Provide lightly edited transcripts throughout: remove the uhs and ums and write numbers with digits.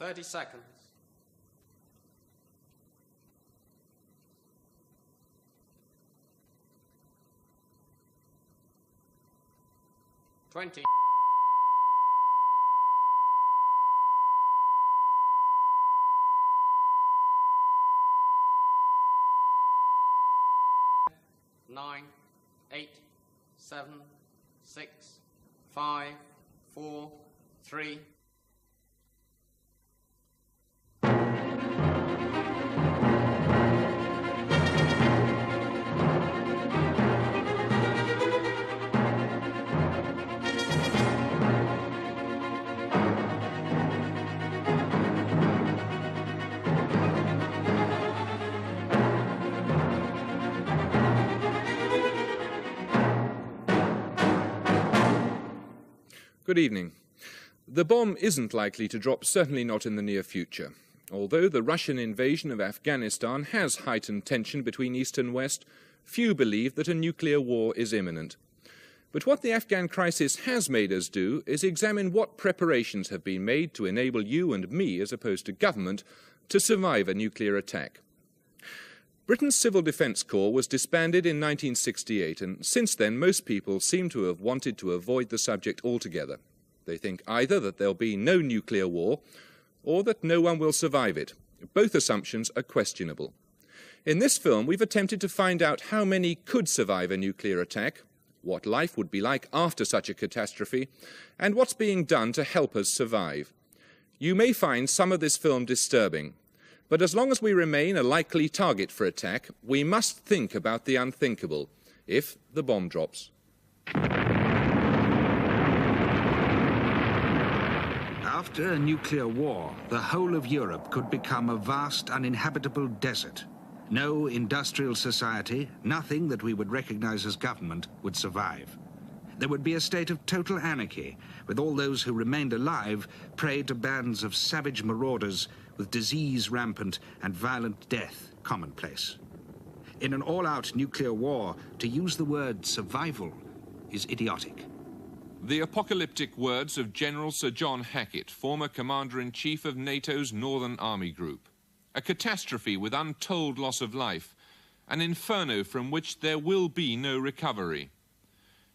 30 seconds. 20. 9, 8, 7, 6, 5, 4, 3. Good evening. The bomb isn't likely to drop, certainly not in the near future. Although the Russian invasion of Afghanistan has heightened tension between East and West, few believe that a nuclear war is imminent. But what the Afghan crisis has made us do is examine what preparations have been made to enable you and me, as opposed to government, to survive a nuclear attack. Britain's Civil Defence Corps was disbanded in 1968, and since then most people seem to have wanted to avoid the subject altogether. They think either that there'll be no nuclear war, or that no one will survive it. Both assumptions are questionable. In this film, we've attempted to find out how many could survive a nuclear attack, what life would be like after such a catastrophe, and what's being done to help us survive. You may find some of this film disturbing, but as long as we remain a likely target for attack, we must think about the unthinkable, if the bomb drops. After a nuclear war, the whole of Europe could become a vast uninhabitable desert. No industrial society, nothing that we would recognize as government, would survive. There would be a state of total anarchy, with all those who remained alive prey to bands of savage marauders, with disease rampant and violent death commonplace. In an all-out nuclear war, to use the word survival is idiotic. The apocalyptic words of General Sir John Hackett, former Commander-in-Chief of NATO's Northern Army Group. A catastrophe with untold loss of life, an inferno from which there will be no recovery.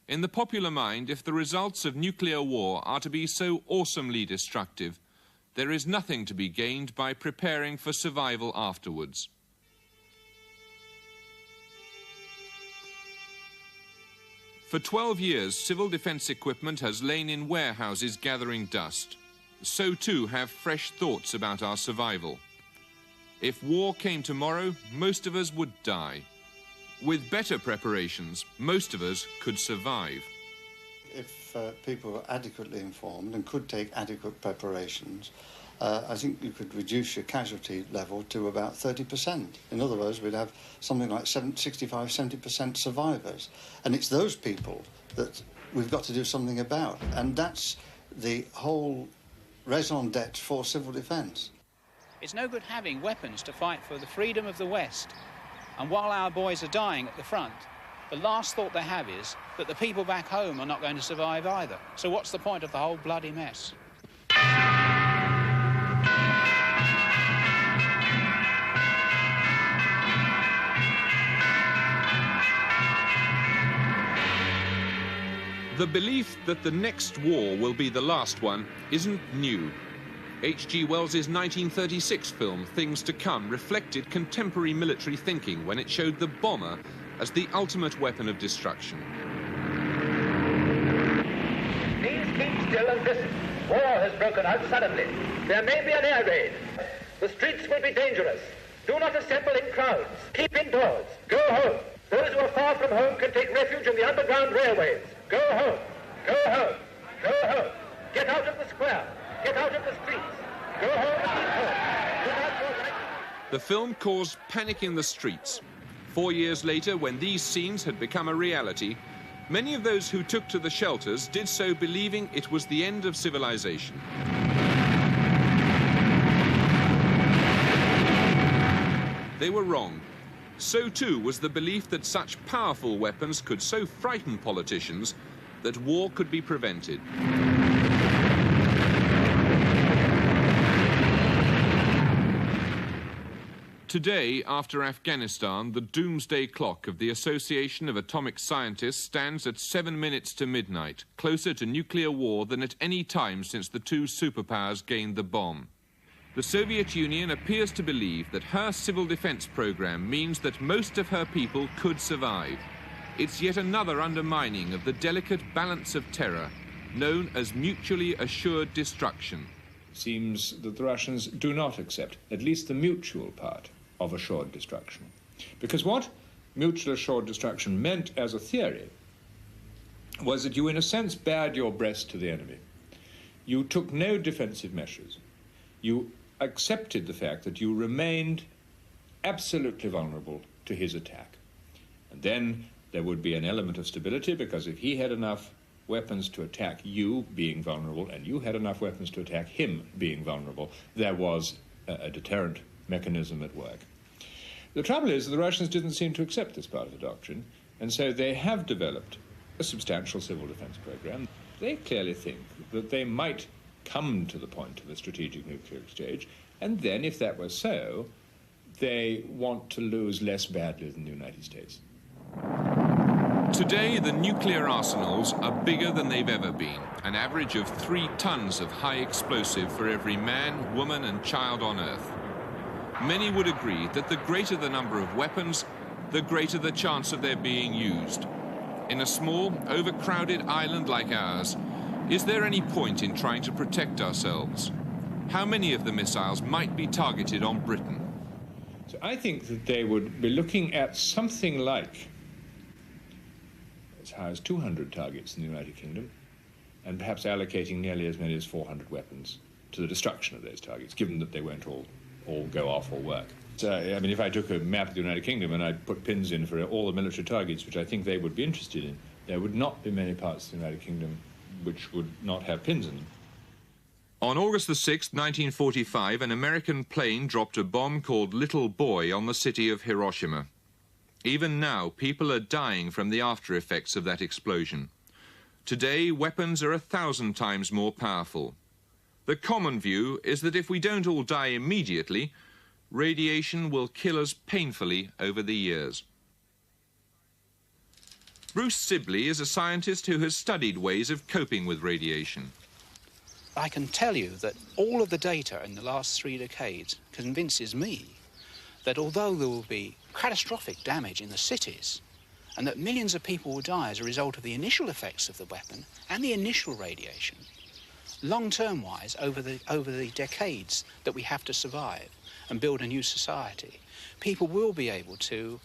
In the popular mind, if the results of nuclear war are to be so awesomely destructive, there is nothing to be gained by preparing for survival afterwards. For 12 years, civil defence equipment has lain in warehouses gathering dust. So too have fresh thoughts about our survival. If war came tomorrow, most of us would die. With better preparations, most of us could survive. If people were adequately informed and could take adequate preparations, I think you could reduce your casualty level to about 30%. In other words, we'd have something like 65–70% survivors. And it's those people that we've got to do something about. And that's the whole raison d'etre for civil defence. It's no good having weapons to fight for the freedom of the West. And while our boys are dying at the front, the last thought they have is that the people back home are not going to survive either. So what's the point of the whole bloody mess? The belief that the next war will be the last one isn't new. H.G. Wells's 1936 film, Things to Come, reflected contemporary military thinking when it showed the bomber as the ultimate weapon of destruction. Please keep still and listen. War has broken out suddenly. There may be an air raid. The streets will be dangerous. Do not assemble in crowds. Keep indoors. Go home. Those who are far from home can take refuge in the underground railways. Go home. Go home. Go home. Get out of the square. Get out of the streets. Go home and keep home. Do not go back. The film caused panic in the streets. 4 years later, when these scenes had become a reality, many of those who took to the shelters did so believing it was the end of civilization. They were wrong. So too was the belief that such powerful weapons could so frighten politicians that war could be prevented. Today, after Afghanistan, the doomsday clock of the Association of Atomic Scientists stands at 7 minutes to midnight, closer to nuclear war than at any time since the two superpowers gained the bomb. The Soviet Union appears to believe that her civil defense program means that most of her people could survive. It's yet another undermining of the delicate balance of terror, known as mutually assured destruction. It seems that the Russians do not accept at least the mutual part of assured destruction. Because what mutual assured destruction meant as a theory was that you, in a sense, bared your breast to the enemy. You took no defensive measures. You accepted the fact that you remained absolutely vulnerable to his attack. And then there would be an element of stability, because if he had enough weapons to attack you being vulnerable and you had enough weapons to attack him being vulnerable, there was a deterrent mechanism at work. The trouble is that the Russians didn't seem to accept this part of the doctrine, and so they have developed a substantial civil defense program. They clearly think that they might come to the point of a strategic nuclear exchange, and then, if that were so, they want to lose less badly than the United States. Today, the nuclear arsenals are bigger than they've ever been, an average of 3 tons of high explosive for every man, woman and child on Earth. Many would agree that the greater the number of weapons, the greater the chance of their being used. In a small, overcrowded island like ours, is there any point in trying to protect ourselves? How many of the missiles might be targeted on Britain? So I think that they would be looking at something like as high as 200 targets in the United Kingdom, and perhaps allocating nearly as many as 400 weapons to the destruction of those targets, given that they won't all go off or work. So, I mean, if I took a map of the United Kingdom and I put pins in for all the military targets, which I think they would be interested in, there would not be many parts of the United Kingdom which would not have pins in them. On August the 6th, 1945, an American plane dropped a bomb called Little Boy on the city of Hiroshima. Even now, people are dying from the after effects of that explosion. Today, weapons are 1,000 times more powerful. The common view is that if we don't all die immediately, radiation will kill us painfully over the years. Bruce Sibley is a scientist who has studied ways of coping with radiation. I can tell you that all of the data in the last 3 decades convinces me that although there will be catastrophic damage in the cities and that millions of people will die as a result of the initial effects of the weapon and the initial radiation, long-term wise, over the decades that we have to survive and build a new society, people will be able to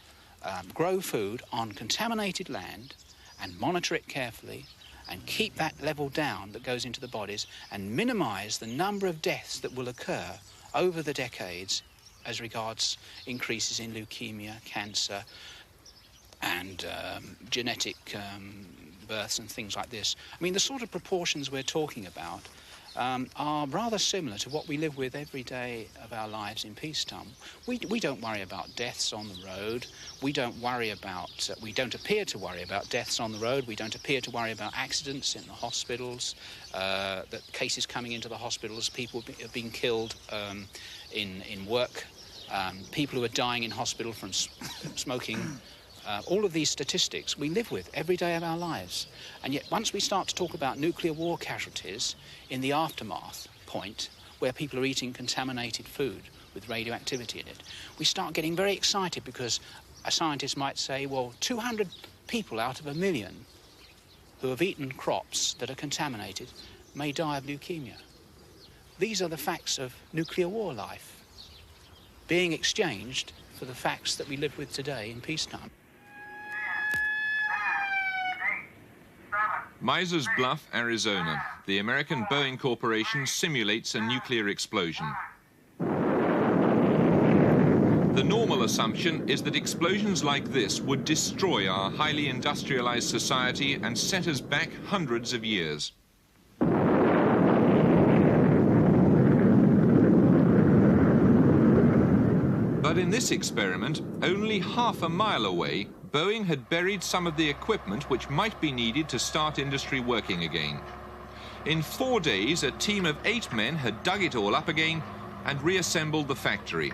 grow food on contaminated land and monitor it carefully and keep that level down that goes into the bodies and minimise the number of deaths that will occur over the decades as regards increases in leukemia, cancer and genetic births and things like this. I mean, the sort of proportions we're talking about are rather similar to what we live with every day of our lives in peacetime. We don't worry about deaths on the road. We don't appear to worry about deaths on the road. We don't appear to worry about accidents in the hospitals, that cases coming into the hospitals, people being killed in work, people who are dying in hospital from smoking. All of these statistics we live with every day of our lives. And yet once we start to talk about nuclear war casualties in the aftermath point, where people are eating contaminated food with radioactivity in it, we start getting very excited because a scientist might say, well, 200 people out of 1 million who have eaten crops that are contaminated may die of leukemia. These are the facts of nuclear war life being exchanged for the facts that we live with today in peacetime. Misers Bluff, Arizona. The American Boeing Corporation simulates a nuclear explosion. The normal assumption is that explosions like this would destroy our highly industrialized society and set us back hundreds of years. But in this experiment, only half a mile away, Boeing had buried some of the equipment which might be needed to start industry working again. In 4 days, a team of 8 men had dug it all up again and reassembled the factory.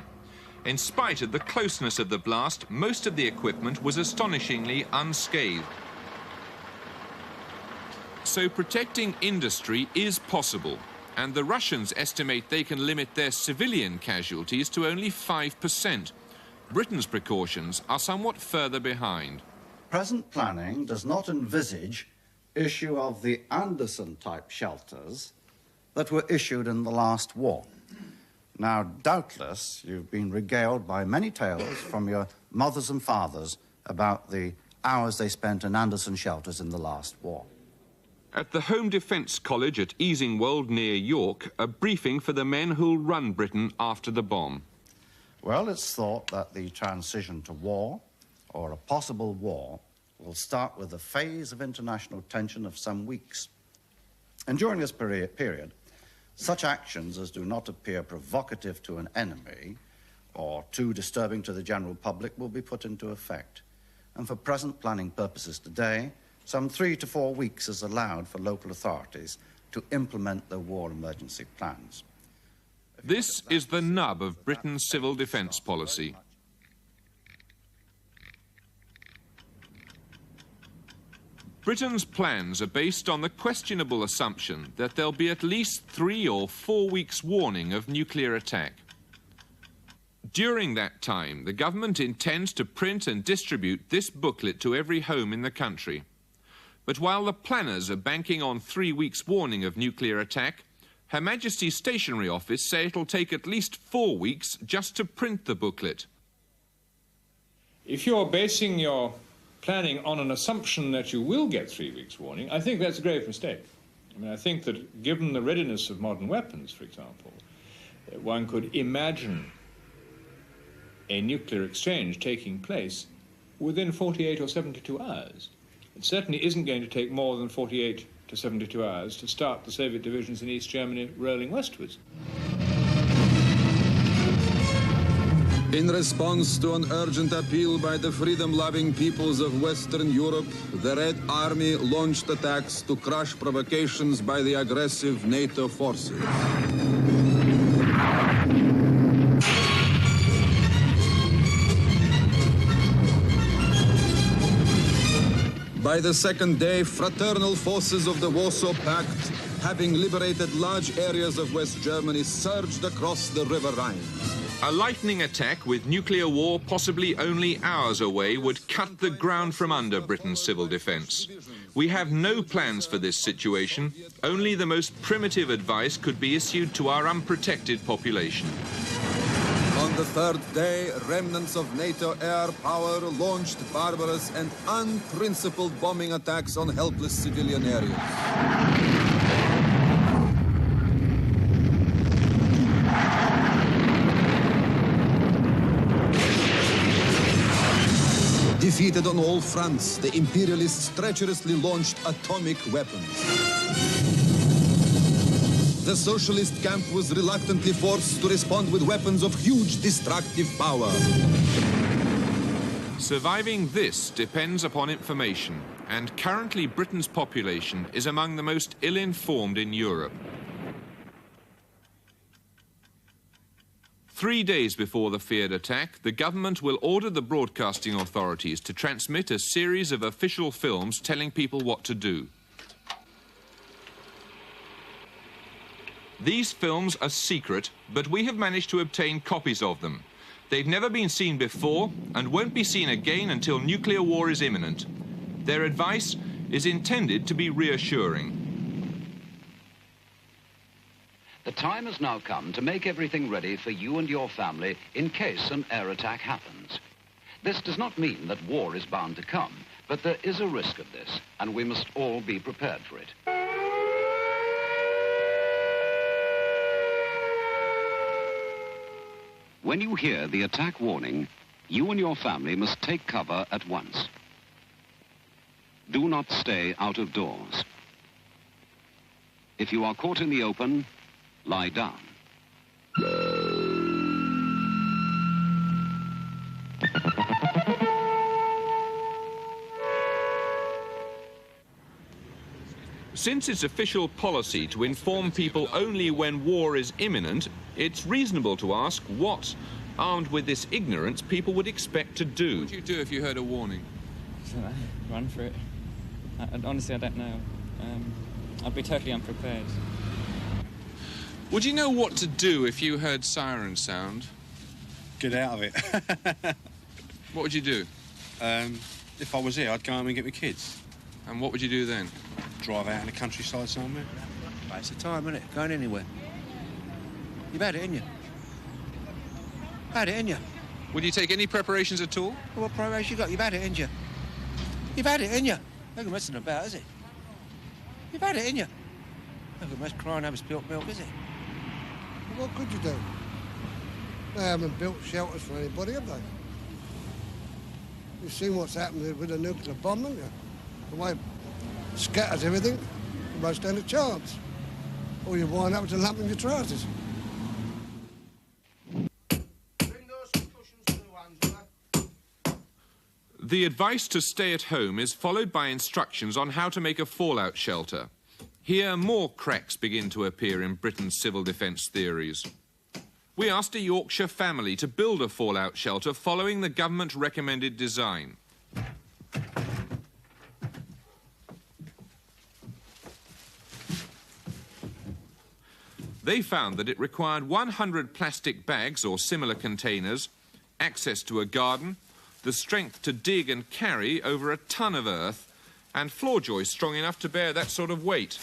In spite of the closeness of the blast, most of the equipment was astonishingly unscathed. So protecting industry is possible, and the Russians estimate they can limit their civilian casualties to only 5%. Britain's precautions are somewhat further behind. Present planning does not envisage issue of the Anderson-type shelters that were issued in the last war. Now, doubtless, you've been regaled by many tales from your mothers and fathers about the hours they spent in Anderson shelters in the last war. At the Home Defence College at Easingwold near York, a briefing for the men who'll run Britain after the bomb. Well, it's thought that the transition to war, or a possible war, will start with a phase of international tension of some weeks. And during this period, such actions as do not appear provocative to an enemy or too disturbing to the general public will be put into effect. And for present planning purposes today, some 3 to 4 weeks is allowed for local authorities to implement their war emergency plans. This is the nub of Britain's civil defence policy. Britain's plans are based on the questionable assumption that there'll be at least 3 or 4 weeks' warning of nuclear attack. During that time, the government intends to print and distribute this booklet to every home in the country. But while the planners are banking on 3 weeks' warning of nuclear attack, Her Majesty's Stationery Office say it'll take at least 4 weeks just to print the booklet. If you're basing your planning on an assumption that you will get 3 weeks' warning, I think that's a grave mistake. I mean, I think that given the readiness of modern weapons, for example, one could imagine a nuclear exchange taking place within 48 or 72 hours. It certainly isn't going to take more than 48 to 72 hours to start the Soviet divisions in East Germany rolling westwards. In response to an urgent appeal by the freedom-loving peoples of Western Europe, the Red Army launched attacks to crush provocations by the aggressive NATO forces. By the second day, fraternal forces of the Warsaw Pact, having liberated large areas of West Germany, surged across the River Rhine. A lightning attack with nuclear war possibly only hours away would cut the ground from under Britain's civil defence. We have no plans for this situation. Only the most primitive advice could be issued to our unprotected population. On the third day, remnants of NATO air power launched barbarous and unprincipled bombing attacks on helpless civilian areas. Defeated on all fronts, the imperialists treacherously launched atomic weapons. The socialist camp was reluctantly forced to respond with weapons of huge destructive power. Surviving this depends upon information, and currently Britain's population is among the most ill-informed in Europe. 3 days before the feared attack, the government will order the broadcasting authorities to transmit a series of official films telling people what to do. These films are secret, but we have managed to obtain copies of them. They've never been seen before and won't be seen again until nuclear war is imminent. Their advice is intended to be reassuring. The time has now come to make everything ready for you and your family in case an air attack happens. This does not mean that war is bound to come, but there is a risk of this, and we must all be prepared for it. When you hear the attack warning, you and your family must take cover at once. Do not stay out of doors. If you are caught in the open, lie down. Since it's official policy to inform people only when war is imminent, it's reasonable to ask what Armed with this ignorance, people would expect to do. What would you do if you heard a warning? I don't know. Run for it. Honestly, I don't know. I'd be totally unprepared. Would you know what to do if you heard siren sound? Get out of it. What would you do? If I was here, I'd go home and get my kids. And what would you do then? Drive out in the countryside somewhere. Waste of time, isn't it? Going anywhere. You've had it, ain't you? Had it, ain't you? Would you take any preparations at all? Well, what preparation you got? You've had it, ain't you? You've had it, ain't you? No good messing about, is it? You've had it, ain't you? No good mess crying over spilt milk, is it? Well, what could you do? They haven't built shelters for anybody, have they? You've seen what's happened with the nuclear bomb, haven't you? The way it scatters everything, you won't stand a chance. Or you wind up with a lump in your trousers. The advice to stay at home is followed by instructions on how to make a fallout shelter. Here, more cracks begin to appear in Britain's civil defence theories. We asked a Yorkshire family to build a fallout shelter following the government-recommended design. They found that it required 100 plastic bags or similar containers, access to a garden, the strength to dig and carry over a ton of earth, and floor joists strong enough to bear that sort of weight.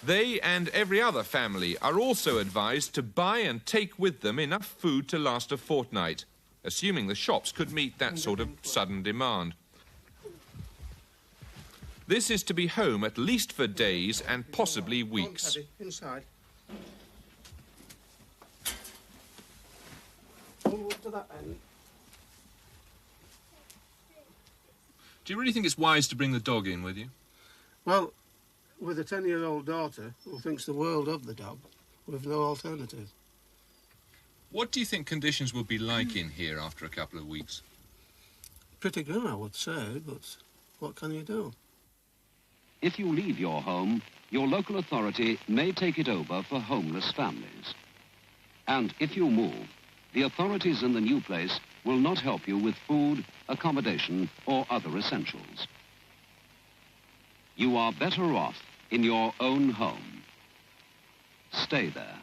They and every other family are also advised to buy and take with them enough food to last a fortnight, assuming the shops could meet that sort of sudden demand. This is to be home at least for days and possibly weeks. Inside. Do you really think it's wise to bring the dog in with you? Well, with a 10-year-old daughter who thinks the world of the dog, we've no alternative. What do you think conditions will be like in here after a couple of weeks? Pretty good, I would say, but what can you do? If you leave your home, your local authority may take it over for homeless families. And if you move, the authorities in the new place will not help you with food, accommodation, or other essentials. You are better off in your own home. Stay there.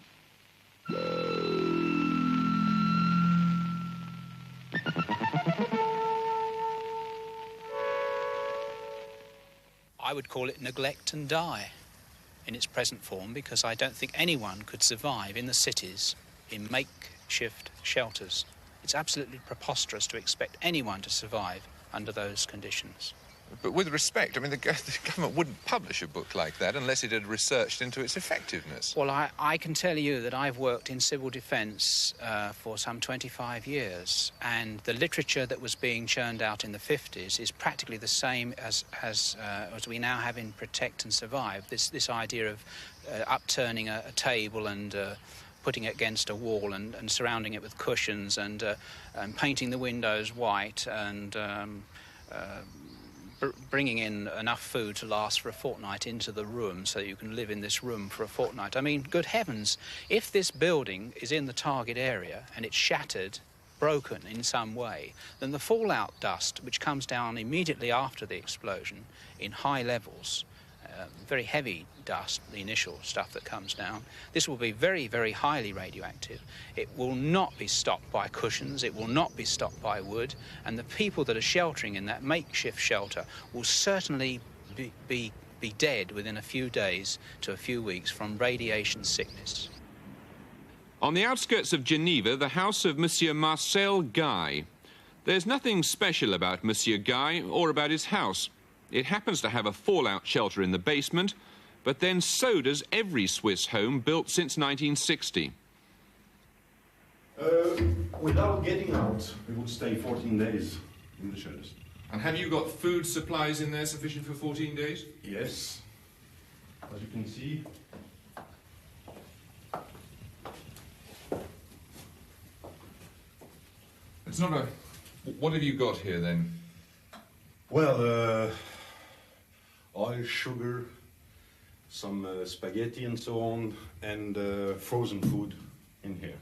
I would call it neglect and die in its present form, because I don't think anyone could survive in the cities in makeshift shelters. It's absolutely preposterous to expect anyone to survive under those conditions. But with respect, I mean, the government wouldn't publish a book like that unless it had researched into its effectiveness. Well, I can tell you that I've worked in civil defence for some 25 years, and the literature that was being churned out in the 50s is practically the same as we now have in Protect and Survive. This idea of upturning a table and putting it against a wall and surrounding it with cushions and painting the windows white and bringing in enough food to last for a fortnight into the room so that you can live in this room for a fortnight. I mean, good heavens, if this building is in the target area and it's shattered, broken in some way, then the fallout dust, which comes down immediately after the explosion in high levels, very heavy dust, the initial stuff that comes down, this will be very, very highly radioactive. It will not be stopped by cushions, it will not be stopped by wood, and the people that are sheltering in that makeshift shelter will certainly be dead within a few days to a few weeks from radiation sickness. On the outskirts of Geneva, the house of Monsieur Marcel Guy. There's nothing special about Monsieur Guy or about his house. It happens to have a fallout shelter in the basement, but then so does every Swiss home built since 1960. Without getting out, we would stay 14 days in the shelters. And have you got food supplies in there sufficient for 14 days? Yes. As you can see. It's not a... What have you got here, then? Well, oil, sugar, some spaghetti and so on, and frozen food, in here.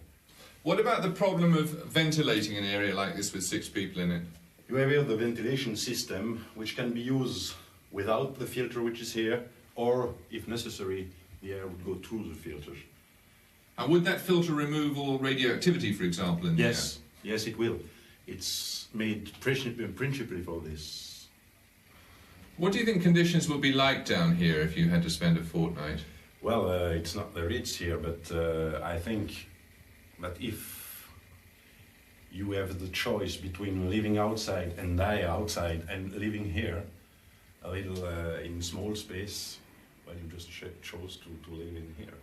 What about the problem of ventilating an area like this with 6 people in it? You have here the ventilation system, which can be used without the filter which is here, or, if necessary, the air would go through the filter. And would that filter remove all radioactivity, for example, in the air? Yes, it will. It's made principally for this. What do you think conditions will be like down here if you had to spend a fortnight? Well, it's not the Ritz here, but I think that if you have the choice between living outside and die outside and living here, a little in small space, well, you just chose to live in here.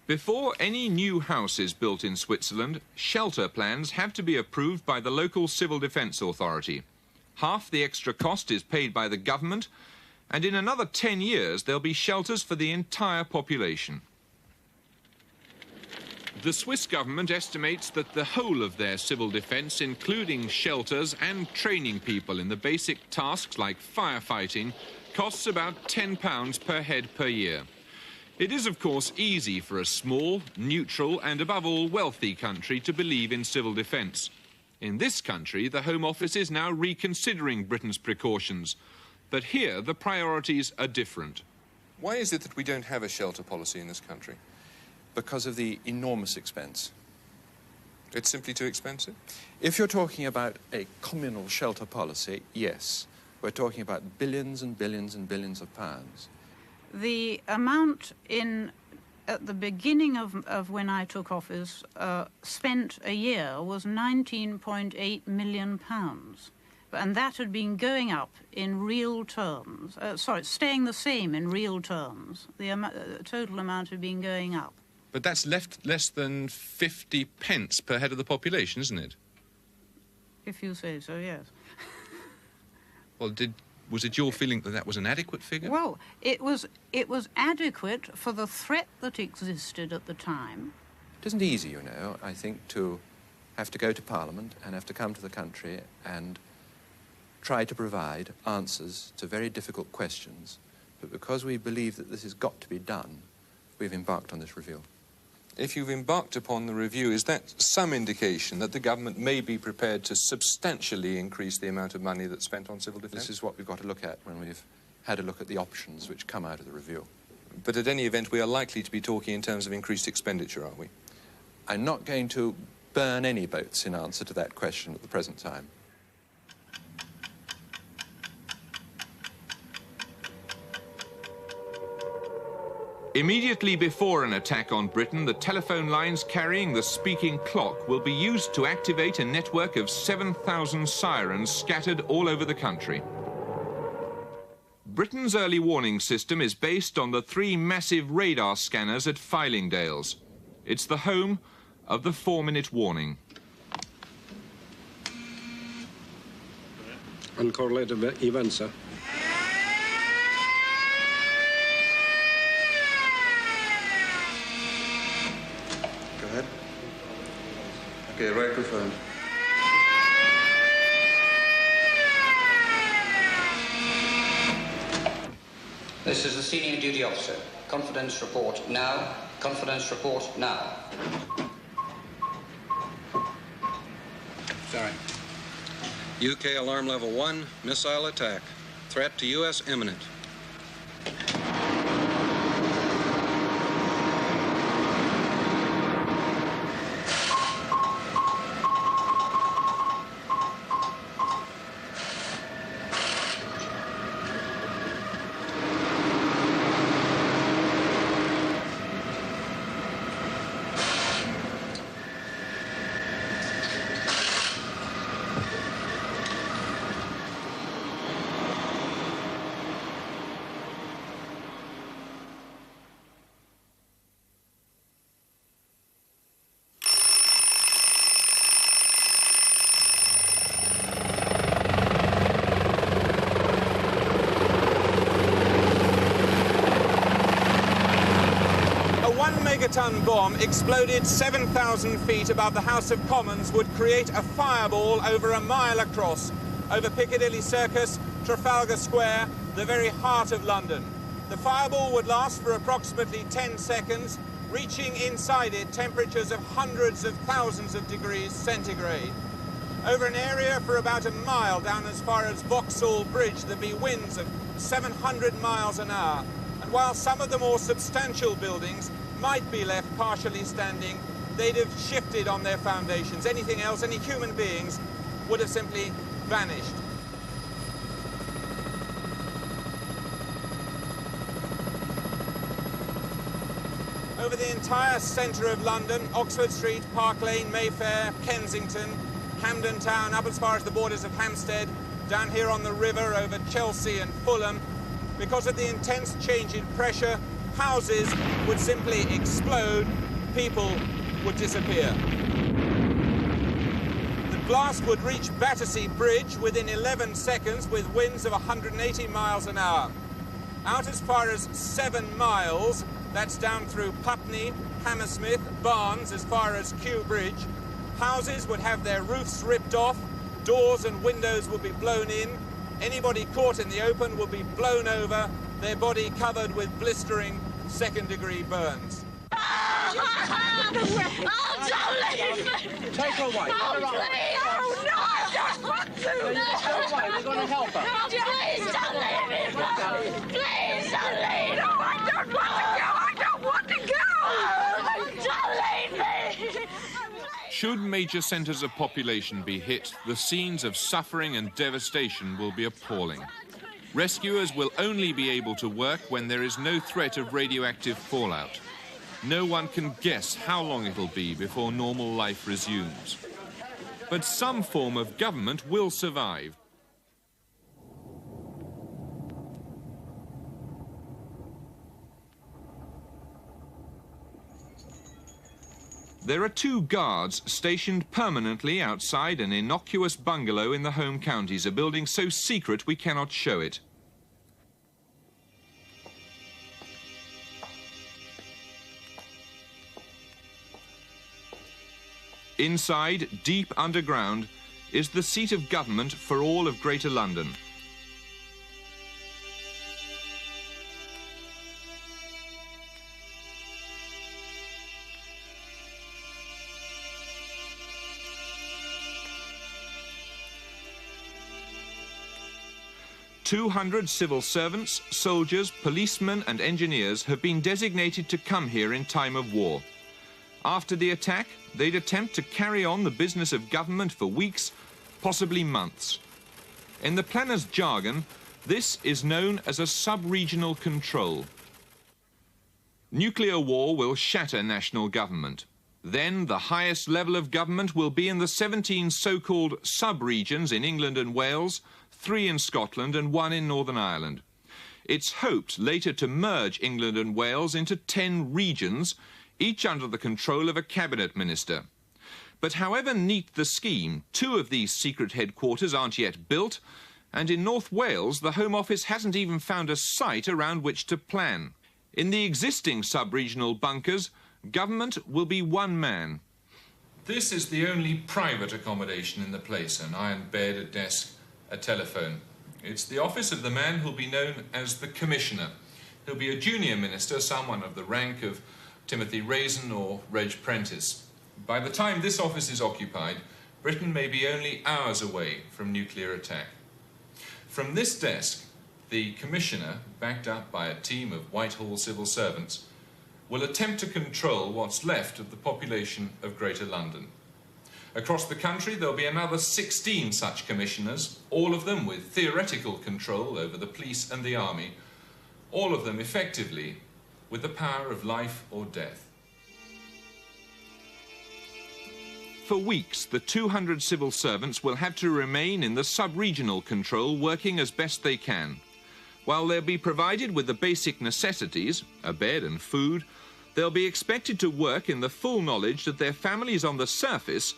Before any new house is built in Switzerland, shelter plans have to be approved by the local civil defence authority. Half the extra cost is paid by the government, and in another 10 years there'll be shelters for the entire population. The Swiss government estimates that the whole of their civil defence, including shelters and training people in the basic tasks like firefighting, costs about £10 per head per year. It is, of course, easy for a small, neutral and, above all, wealthy country to believe in civil defence. In this country, the Home Office is now reconsidering Britain's precautions. But here, the priorities are different. Why is it that we don't have a shelter policy in this country? Because of the enormous expense. It's simply too expensive? If you're talking about a communal shelter policy, yes. We're talking about billions and billions and billions of pounds. The amount at the beginning of when I took office spent a year was £19.8 million. And that had been going up in real terms. Staying the same in real terms. The total amount had been going up. But that's less than 50 pence per head of the population, isn't it? If you say so, yes. Well, was it your feeling that that was an adequate figure? Well, it was adequate for the threat that existed at the time. It isn't easy, you know, I think, to have to go to Parliament and have to come to the country and try to provide answers to very difficult questions. But because we believe that this has got to be done, we've embarked on this review. If you've embarked upon the review, is that some indication that the government may be prepared to substantially increase the amount of money that's spent on civil defence? This is what we've got to look at when we've had a look at the options which come out of the review. But at any event, we are likely to be talking in terms of increased expenditure, aren't we? I'm not going to burn any boats in answer to that question at the present time. Immediately before an attack on Britain, the telephone lines carrying the speaking clock will be used to activate a network of 7,000 sirens scattered all over the country. Britain's early warning system is based on the 3 massive radar scanners at Fylingdales. It's the home of the 4-minute warning. Uncorrelated events, sir. Okay, right confirmed. This is the senior duty officer. Confidence report now. Confidence report now. Sorry. UK alarm level 1, missile attack. Threat to US imminent. Megaton bomb exploded 7,000 feet above the House of Commons would create a fireball over a mile across, over Piccadilly Circus, Trafalgar Square, the very heart of London. The fireball would last for approximately 10 seconds, reaching inside it temperatures of hundreds of thousands of degrees centigrade. Over an area for about a mile down as far as Vauxhall Bridge, there'd be winds of 700 miles an hour. And while some of the more substantial buildings might be left partially standing, they'd have shifted on their foundations. Anything else, any human beings, would have simply vanished. Over the entire centre of London, Oxford Street, Park Lane, Mayfair, Kensington, Camden Town, up as far as the borders of Hampstead, down here on the river over Chelsea and Fulham, because of the intense change in pressure, houses would simply explode, people would disappear. The blast would reach Battersea Bridge within 11 seconds with winds of 180 miles an hour. Out as far as 7 miles, that's down through Putney, Hammersmith, Barnes, as far as Kew Bridge, houses would have their roofs ripped off, doors and windows would be blown in, anybody caught in the open would be blown over, their body covered with blistering second-degree burns. Oh, don't leave me! Take her away. Oh, please! Oh, no, I don't want to! Take her away, we're going to help her. Oh, please don't leave me! Please don't leave! No, I don't want to go! I don't want to go! Oh, don't leave me! Should major centres of population be hit, the scenes of suffering and devastation will be appalling. Rescuers will only be able to work when there is no threat of radioactive fallout. No one can guess how long it'll be before normal life resumes. But some form of government will survive. There are 2 guards stationed permanently outside an innocuous bungalow in the home counties, a building so secret we cannot show it. Inside, deep underground, is the seat of government for all of Greater London. "200 civil servants, soldiers, policemen and engineers have been designated to come here in time of war. After the attack, they'd attempt to carry on the business of government for weeks, possibly months. In the planners' jargon, this is known as a sub-regional control. Nuclear war will shatter national government. Then the highest level of government will be in the 17 so-called sub-regions in England and Wales, 3 in Scotland and 1 in Northern Ireland. It's hoped later to merge England and Wales into 10 regions, each under the control of a cabinet minister. But however neat the scheme, 2 of these secret headquarters aren't yet built, and in North Wales the Home Office hasn't even found a site around which to plan. In the existing sub-regional bunkers, government will be one man. This is the only private accommodation in the place, an iron bed, a desk, a telephone. It's the office of the man who'll be known as the Commissioner. He'll be a junior minister, someone of the rank of Timothy Raisin or Reg Prentice. By the time this office is occupied, Britain may be only hours away from nuclear attack. From this desk, the Commissioner, backed up by a team of Whitehall civil servants, will attempt to control what's left of the population of Greater London. Across the country, there'll be another 16 such commissioners, all of them with theoretical control over the police and the army, all of them effectively with the power of life or death. For weeks, the 200 civil servants will have to remain in the sub-regional control, working as best they can. While they'll be provided with the basic necessities, a bed and food, they'll be expected to work in the full knowledge that their families on the surface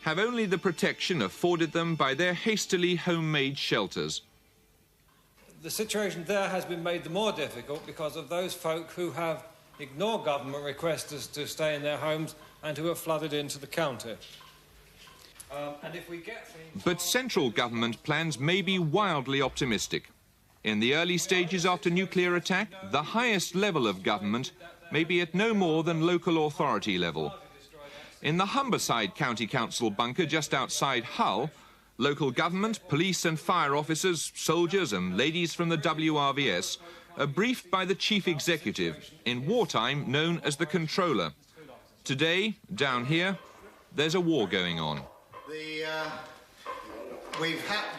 have only the protection afforded them by their hastily homemade shelters. The situation there has been made the more difficult because of those folk who have ignored government requests to stay in their homes and who have flooded into the county. But central government plans may be wildly optimistic. In the early stages after nuclear attack, the highest level of government may be at no more than local authority level. In the Humberside County Council bunker just outside Hull, local government, police and fire officers, soldiers and ladies from the WRVS are briefed by the chief executive, in wartime known as the controller. Today, down here, there's a war going on.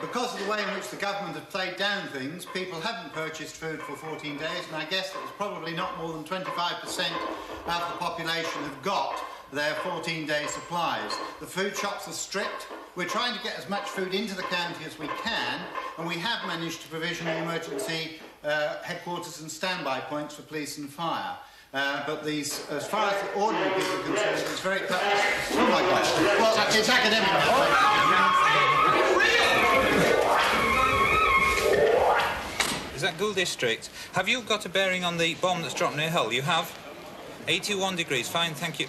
Because of the way in which the government have played down things, people haven't purchased food for 14 days, and I guess that it's probably not more than 25% of the population have got their 14-day supplies. The food shops are stripped. We're trying to get as much food into the county as we can, and we have managed to provision the emergency headquarters and standby points for police and fire. But these, as far as the ordinary people are concerned, it's very tough. Oh my God! Well, it's academic now. Is that Gould District? Have you got a bearing on the bomb that's dropped near Hull? You have? 81 degrees, fine, thank you.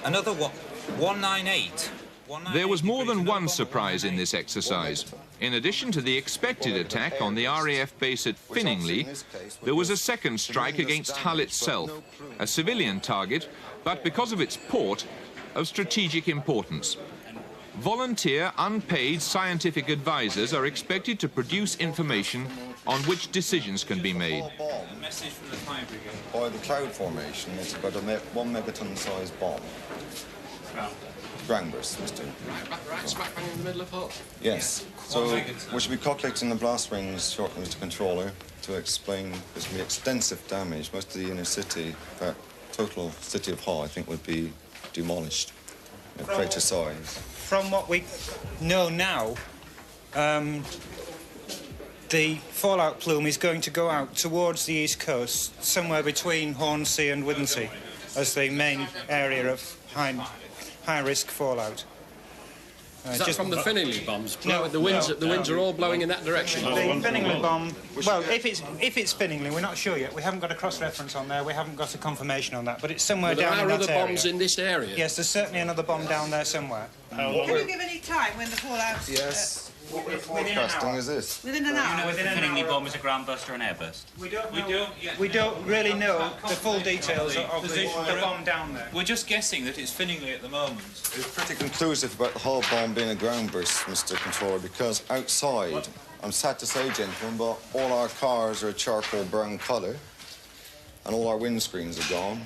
Another one, 198. There was more than one surprise in this exercise. In addition to the expected attack on the RAF base at Finningley, there was a second strike against Hull itself, a civilian target, but because of its port, of strategic importance. Volunteer, unpaid scientific advisors are expected to produce information on which decisions can be made. A message from the fire brigade. By the cloud formation, it's about a 1 megaton size bomb. Ground burst, Mr. Right smack bang in the middle of Hull. Yes. So we should be calculating the blast rings shortly, Mr. Controller, to explain there's going to be extensive damage. Most of the inner city, the total city of Hull, I think, would be demolished at greater size. From what we know now, the fallout plume is going to go out towards the east coast, somewhere between Hornsea and Withensea, as the main area of high-risk fallout. Is that from the Finningley bombs? No, the winds are all blowing in that direction. The Finningley bomb. Well, if it's Finningley, we're not sure yet. We haven't got a cross-reference on there. We haven't got a confirmation on that. But it's somewhere down in that area. There are other bombs in this area. Yes, there's certainly another bomb down there somewhere. Can you give any time when the fallout? Yes. What we're forecasting is this. Within an hour. Within an Finningley hour. bomb is a ground burst or an air burst? We don't really know the full details of the bomb down there. We're just guessing that it's Finningley at the moment. It's pretty conclusive about the Hull bomb being a ground burst, Mr. Controller, because outside, I'm sad to say, gentlemen, but all our cars are a charcoal brown colour, and all our windscreens are gone,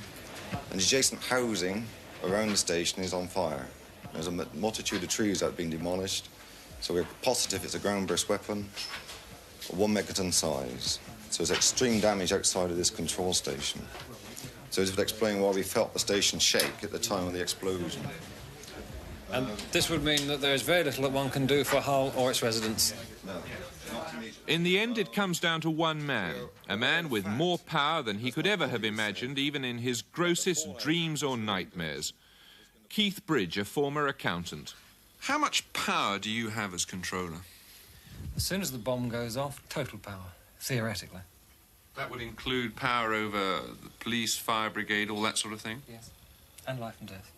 and adjacent housing around the station is on fire. There's a multitude of trees that have been demolished, so we're positive it's a ground burst weapon, 1 megaton size. So there's extreme damage outside of this control station. So this would explain why we felt the station shake at the time of the explosion. And this would mean that there is very little that one can do for Hull or its residents. In the end, it comes down to one man, a man with more power than he could ever have imagined, even in his grossest dreams or nightmares. Keith Bridge, a former accountant. How much power do you have as controller? As soon as the bomb goes off, total power, theoretically. That would include power over the police, fire brigade, all that sort of thing? Yes. And life and death.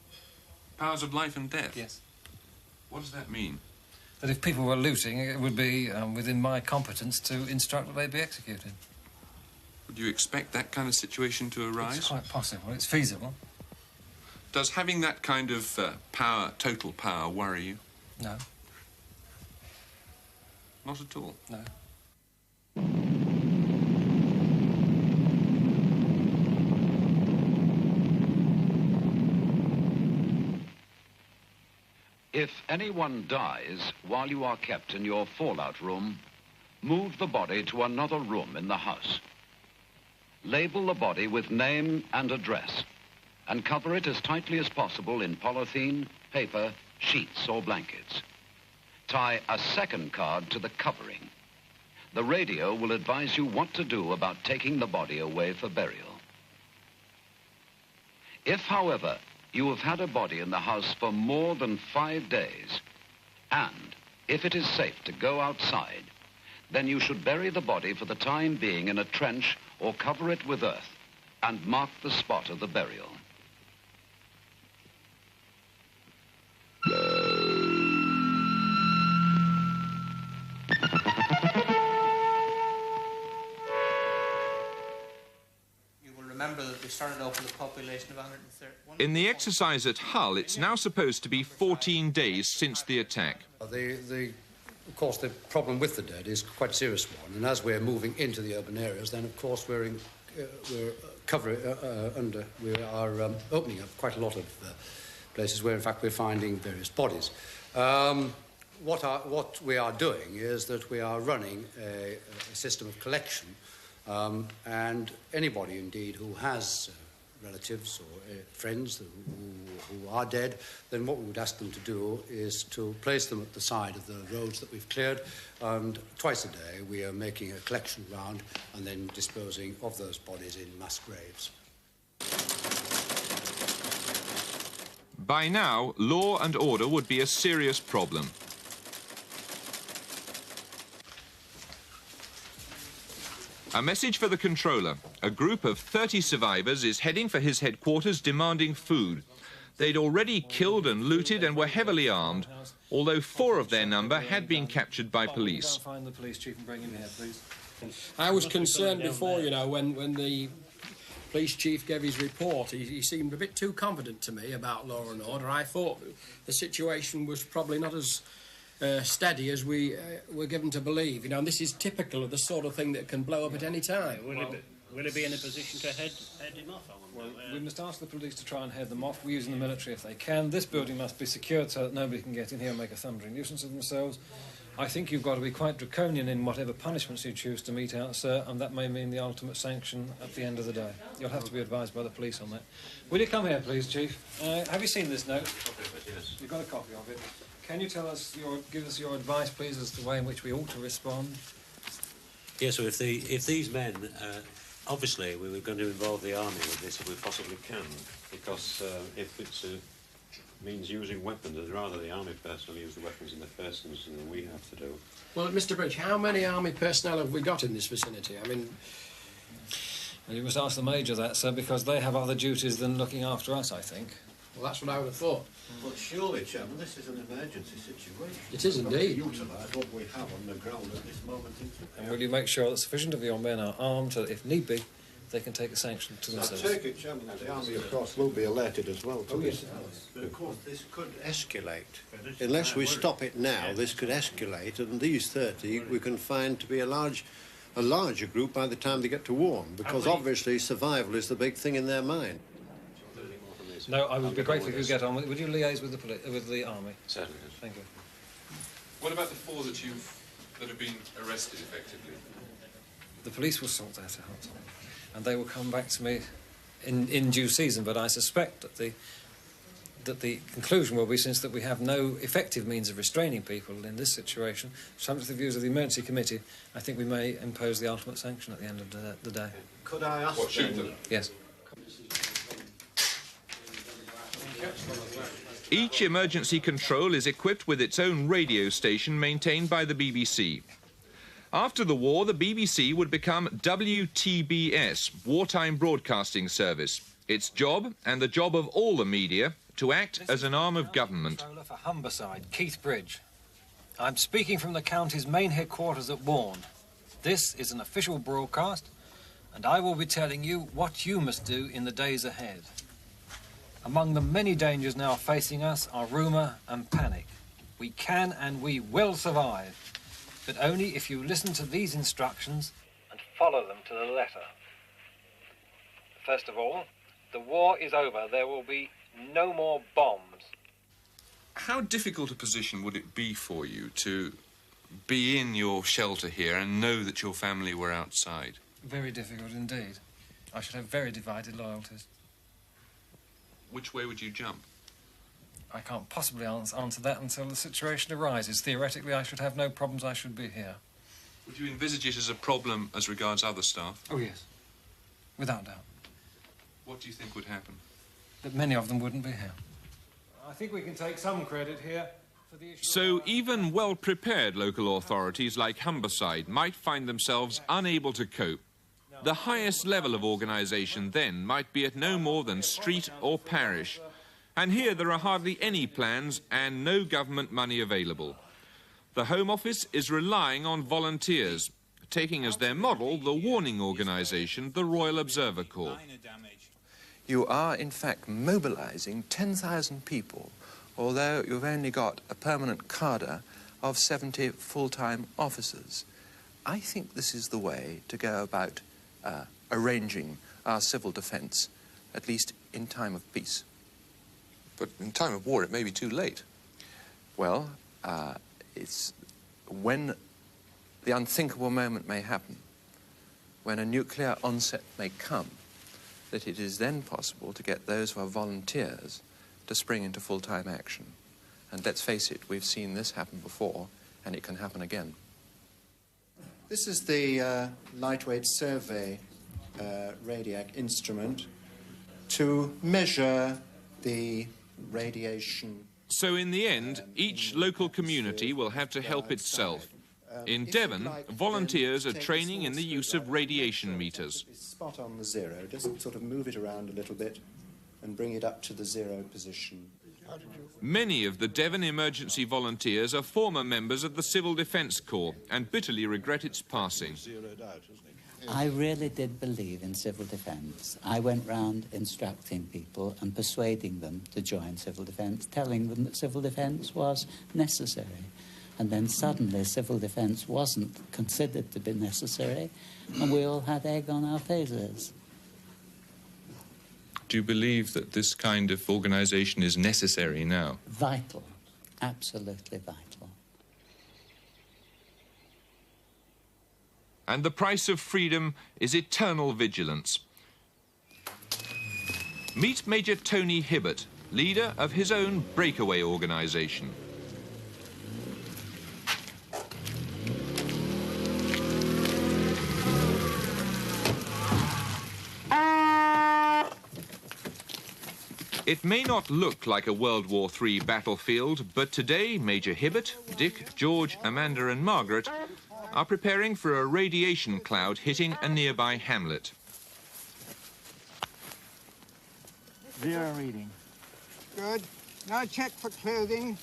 Powers of life and death? Yes. What does that mean? That if people were looting, it would be within my competence to instruct that they be executed. Would you expect that kind of situation to arise? It's quite possible. It's feasible. Does having that kind of power, total power, worry you? No. Not at all? No. If anyone dies while you are kept in your fallout room, move the body to another room in the house. Label the body with name and address, and cover it as tightly as possible in polythene, paper, sheets or blankets. Tie a second card to the covering. The radio will advise you what to do about taking the body away for burial. If, however, you have had a body in the house for more than 5 days, and if it is safe to go outside, then you should bury the body for the time being in a trench or cover it with earth and mark the spot of the burial. remember that we started off with a population of 130. In the exercise at Hull, it's now supposed to be 14 days since the attack. Of course, the problem with the dead is quite a serious one, and as we're moving into the urban areas, then of course we are opening up quite a lot of places where, in fact, we're finding various bodies. What we are doing is that we are running a system of collection, and anybody, indeed, who has relatives or friends who are dead, then what we would ask them to do is to place them at the side of the roads that we've cleared, and twice a day we are making a collection round and then disposing of those bodies in mass graves. By now, law and order would be a serious problem. A message for the controller. A group of 30 survivors is heading for his headquarters demanding food. They'd already killed and looted and were heavily armed, although 4 of their number had been captured by police. Find the police chief and bring him here, please. I was concerned before, you know, when the police chief gave his report. He seemed a bit too confident to me about law and order. I thought the situation was probably not as steady as we were given to believe. You know, and this is typical of the sort of thing that can blow up at any time. Will he be in a position to head him off? Well, we must ask the police to try and head them off. We're using the military if they can. This building must be secured so that nobody can get in here and make a thundering nuisance of themselves. I think you've got to be quite draconian in whatever punishments you choose to mete out, sir, and that may mean the ultimate sanction at the end of the day. You'll have to be advised by the police on that. Will you come here, please, Chief? Have you seen this note? Yes. You've got a copy of it. Can you tell us give us your advice, please, as to the way in which we ought to respond? Yes, so if these men, obviously we were going to involve the army with this if we possibly can, because if it means using weapons, I'd rather the army personnel use the weapons in the first instance than we have to do. Well, Mr. Bridge, how many army personnel have we got in this vicinity? I mean... Well, you must ask the Major that, sir, because they have other duties than looking after us, I think. Well, that's what I would have thought. But surely, Chairman, this is an emergency situation. It is indeed. We've got to utilise what we have on the ground at this moment in time. And will you make sure that sufficient of your men are armed so that, if need be, they can take a sanction to themselves? I take it, Chairman, that the army, of course, will be alerted as well to this. But, of course, this could escalate. Unless we stop it now, this could escalate, and these 30 we can find to be a larger group by the time they get to Warren, because obviously survival is the big thing in their mind. No, I would be grateful if you get on with it. Would you liaise with the army? Certainly. Thank you. What about the 4 that have been arrested, effectively? The police will sort that out, and they will come back to me in due season. But I suspect that the conclusion will be, since that we have no effective means of restraining people in this situation, subject to the views of the emergency committee, I think we may impose the ultimate sanction at the end of the day. Could I ask them? Yes. Each emergency control is equipped with its own radio station maintained by the BBC. After the war, the BBC would become WTBS, Wartime Broadcasting Service. Its job, and the job of all the media, to act as an arm of government. Controller for Humberside, Keith Bridge. I'm speaking from the county's main headquarters at Warren. This is an official broadcast, and I will be telling you what you must do in the days ahead. Among the many dangers now facing us are rumour and panic. We can and we will survive, but only if you listen to these instructions and follow them to the letter. First of all, the war is over. There will be no more bombs. How difficult a position would it be for you to be in your shelter here and know that your family were outside? Very difficult indeed. I should have very divided loyalties. Which way would you jump? I can't possibly answer that until the situation arises. Theoretically, I should have no problems. I should be here. Would you envisage it as a problem as regards other staff? Oh, yes. Without doubt. What do you think would happen? That many of them wouldn't be here. I think we can take some credit here for the issue. So even well-prepared local authorities like Humberside might find themselves unable to cope. The highest level of organisation then might be at no more than street or parish. And here there are hardly any plans and no government money available. The Home Office is relying on volunteers taking as their model the warning organisation, the Royal Observer Corps. You are, in fact, mobilising 10,000 people, although you've only got a permanent cadre of 70 full-time officers. I think this is the way to go about arranging our civil defence, at least in time of peace. But in time of war, it may be too late. Well, it's when the unthinkable moment may happen, when a nuclear onset may come, that it is then possible to get those who are volunteers to spring into full-time action. And let's face it, we've seen this happen before, and it can happen again. This is the lightweight survey radiac instrument to measure the radiation. So in the end, each local community will have to help itself. In Devon, volunteers are training in the use of radiation meters. Spot on the zero, just sort of move it around a little bit and bring it up to the zero position. Many of the Devon emergency volunteers are former members of the Civil Defence Corps and bitterly regret its passing. I really did believe in civil defence. I went round instructing people and persuading them to join civil defence, telling them that civil defence was necessary. And then suddenly civil defence wasn't considered to be necessary, and we all had egg on our faces. Do you believe that this kind of organisation is necessary now? Vital. Absolutely vital. And the price of freedom is eternal vigilance. Meet Major Tony Hibbert, leader of his own breakaway organisation. It may not look like a World War III battlefield, but today Major Hibbert, Dick, George, Amanda and Margaret are preparing for a radiation cloud hitting a nearby hamlet. Zero reading. Good. Now check for clothing.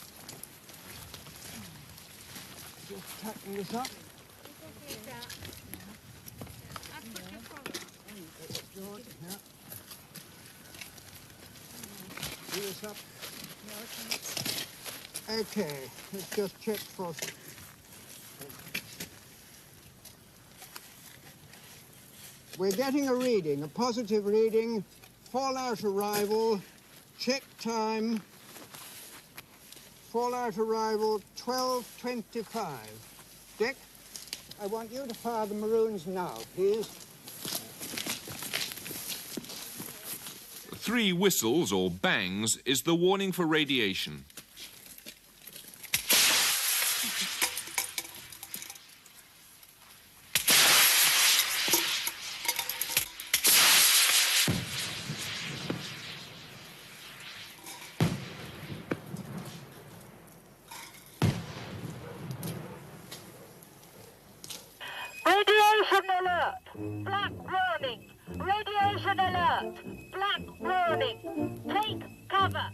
Just tighten this up. George, yeah. Do this up. Okay, let's just check for... We're getting a reading, a positive reading, fallout arrival, check time, fallout arrival 12:25. Dick, I want you to fire the maroons now, please. 3 whistles, or bangs, is the warning for radiation. Radiation alert! Black warning! Radiation alert! Black warning! Take cover!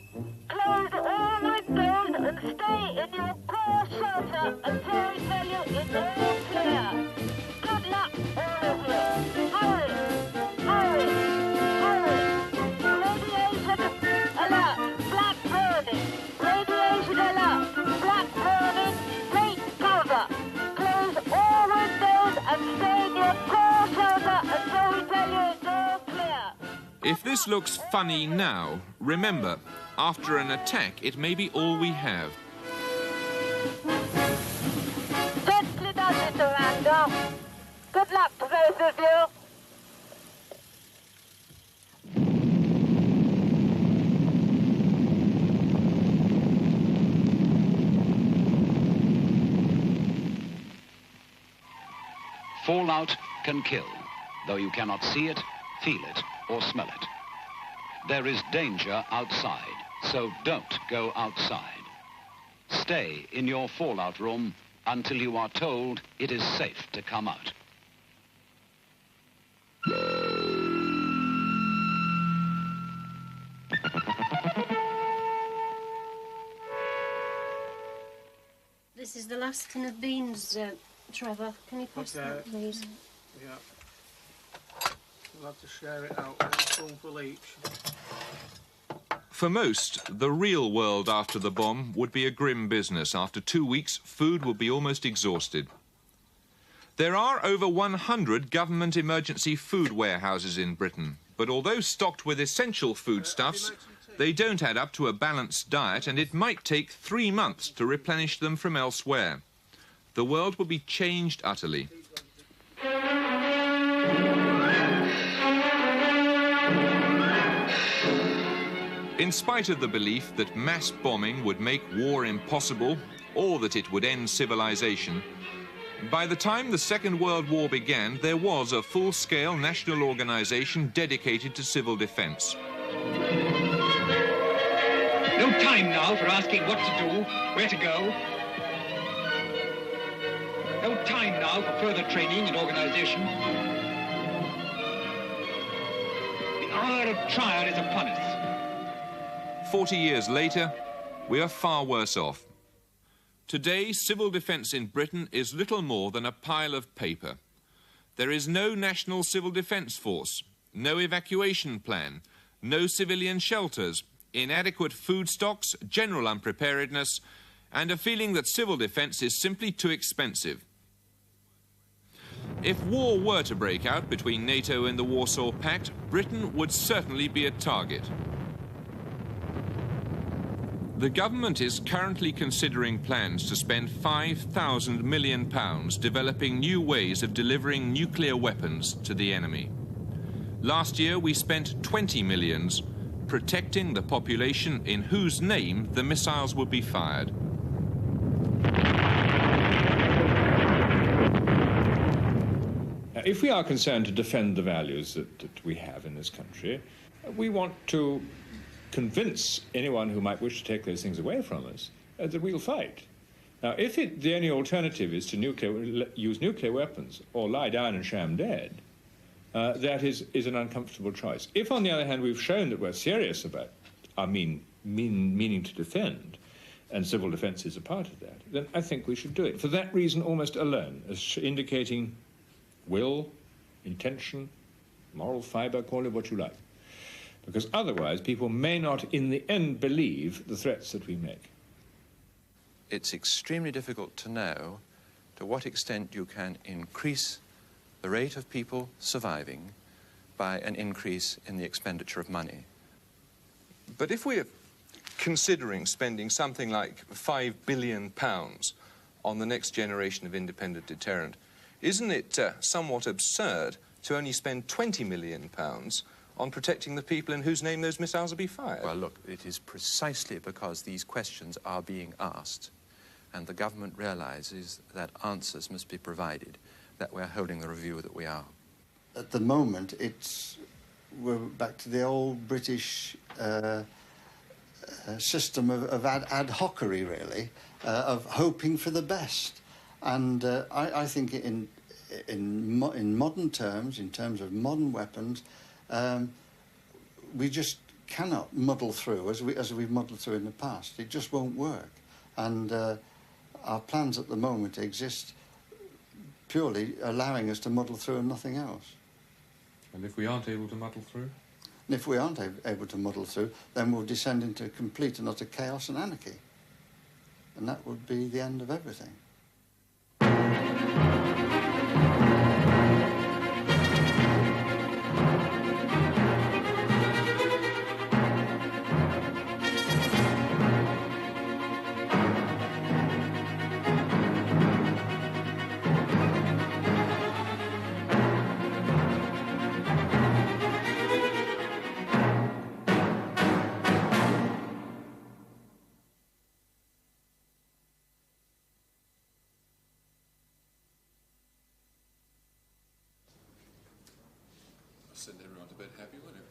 Close all windows and stay in your core shelter until we tell you it's all clear. Good luck, all of you. Hurry! Hurry! Hurry! Radiation alert! Black warning! Radiation alert! Black warning! Take cover! Close all windows and stay in your core shelter until we tell you it's all clear. If this looks funny now, remember, after an attack, it may be all we have. Gently does it, Miranda. Good luck to both of you. Fallout can kill, though you cannot see it, feel it, or smell it. There is danger outside, so don't go outside. Stay in your fallout room until you are told it is safe to come out. This is the last tin of beans Trevor, can you pass that, please? Yeah. We'll have to share it out, one spoonful each. For most, the real world after the bomb would be a grim business. After 2 weeks, food would be almost exhausted. There are over 100 government emergency food warehouses in Britain, but although stocked with essential foodstuffs, they don't add up to a balanced diet, and it might take 3 months to replenish them from elsewhere. The world will be changed utterly. In spite of the belief that mass bombing would make war impossible, or that it would end civilization, by the time the Second World War began, there was a full-scale national organization dedicated to civil defense. No time now for asking what to do, where to go. No time now for further training and organization. The hour of trial is upon us. 40 years later, we are far worse off. Today, civil defence in Britain is little more than a pile of paper. There is no national civil defence force, no evacuation plan, no civilian shelters, inadequate food stocks, general unpreparedness, and a feeling that civil defence is simply too expensive. If war were to break out between NATO and the Warsaw Pact, Britain would certainly be a target. The government is currently considering plans to spend £5,000 million developing new ways of delivering nuclear weapons to the enemy. Last year we spent 20 million protecting the population in whose name the missiles would be fired. If we are concerned to defend the values that we have in this country, we want to convince anyone who might wish to take those things away from us that we'll fight. Now, if the only alternative is to use nuclear weapons or lie down and sham dead, that is an uncomfortable choice. If, on the other hand, we've shown that we're serious about our meaning to defend, and civil defence is a part of that, then I think we should do it. For that reason almost alone, as indicating will, intention, moral fibre, call it what you like. Because otherwise people may not in the end believe the threats that we make. It's extremely difficult to know to what extent you can increase the rate of people surviving by an increase in the expenditure of money. But if we're considering spending something like £5 billion on the next generation of independent deterrent, isn't it somewhat absurd to only spend £20 million on protecting the people in whose name those missiles will be fired? Well, look, it is precisely because these questions are being asked and the government realises that answers must be provided that we're holding the review that we are. At the moment, we're back to the old British system of ad hocery, really, of hoping for the best. And I think in modern terms, in terms of modern weapons, we just cannot muddle through as we've muddled through in the past. It just won't work. And our plans at the moment exist purely allowing us to muddle through and nothing else. And if we aren't able to muddle through? And if we aren't able to muddle through, then we'll descend into complete and utter chaos and anarchy. And that would be the end of everything. Send everyone to bed happy, won't it?